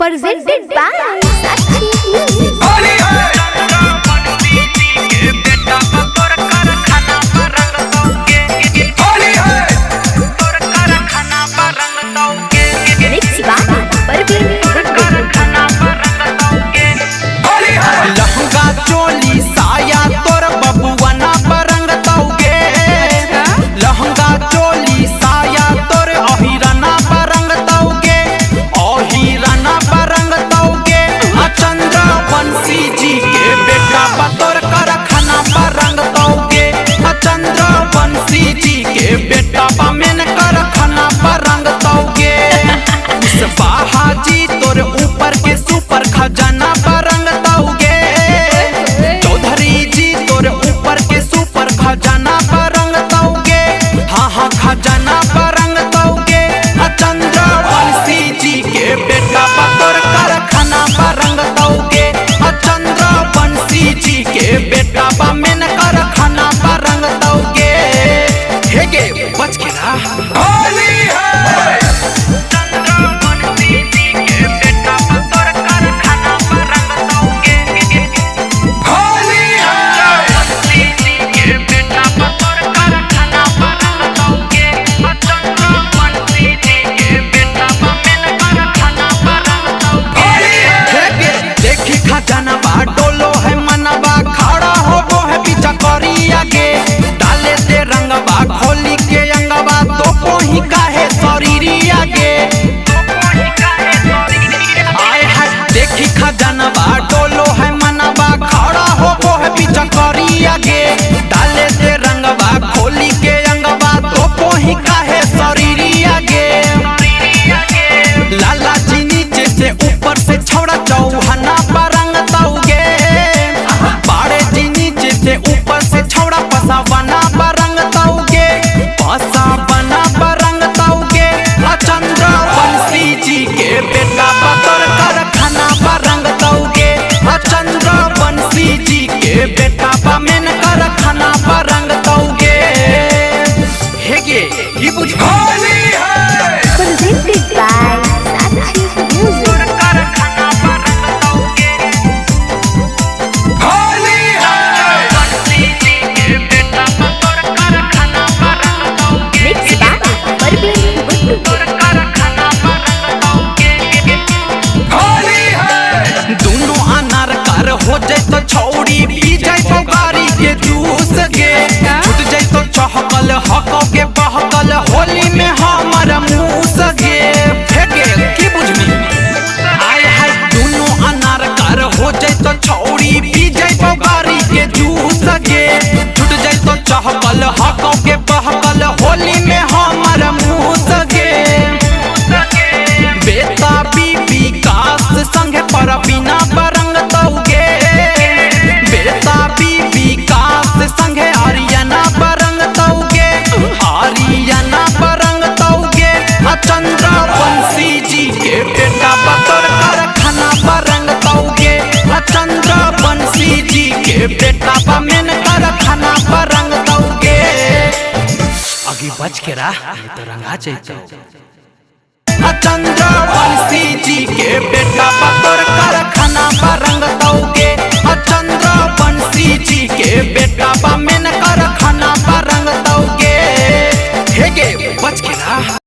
presented by Sakshi Music. Mixed by Parveen lehenga choli साया तोर बबुआना परंग तौगे लहंगा चोली साया तोर अहिराना परंग तौगे अहिराना परंग तौगे चंद्र बंसी जी के बेटा बतौर कर खाना परंग तौगे चंद्र बंसी जी के बेटा बमेन कर खाना परंग तौगे बाहाजी तोर ऊपर के सुपर खजाना परंग तौगे चौधरी जी तोर ऊपर के सुपर खजाना परंग तौगे हाँ खजाना परंग तौगे चंद्र बंसी जी के बेटा बतौर कर खाना परंग तौगे चंद्र बंसी जी के बेटा बमेन कर खाना परंग तौगे हे गे बच के ना होली है जनवा डोलो है मनवा खड़ा हो वो है पीछा करिया के डाले दे रंगवा खोली के अंगवा तो पोही काहे शरीरिया के आए है देखी खजनवा डोलो है मनवा खड़ा हो वो है पीछा करिया के डाले दे रंगवा खोली के अंगवा तो पोही काहे शरीरिया के लाला जी नीचे से ऊपर से छोड़ा चौहाना परंग तौगे बाड़े जी नीचे से ऊपर से छोड़ा पसावना परंग तौगे पसावना परंग तौगे चंद्र बंसी जी के बेटा बतौर कर खाना परंग तौगे चंद्र बंसी जी के बेटा बमेन कर खाना परंग तौगे हे गे ये बुझ होली है Presented by Sakshi Music. Mixed by Parveen दोनों अनार कर हो जाए तो छौड़ी पी जाए तो गाड़ी के जूस गे छूट जाए तो चहकल हको के बहकल होली में हमर मूस गे फेंके की बुझमी आय हाय दोनों अनार कर हो जाए तो छौड़ी पी जाए तो गाड़ी के जूस गे छूट जाए तो चहकल हको के बहकल होली में हमर मूस गे बेटा बीबी कास संगे पर बिना परंग तौगे बेटा बीबी कास संगे आर्यना परंग तौगे आर्यना परंग तौगे चंद्र बंसी जी के बेटा बतौर कर खाना परंग तौगे चंद्र बंसी जी के बेटा बमेन कर खाना परंग तौगे आगे बच के रहा तो रंगा चाहिए चंद्र बंसी जी के बेटा बतौर कर खाना परंग तौगे चंद्र बंसी जी के बेटा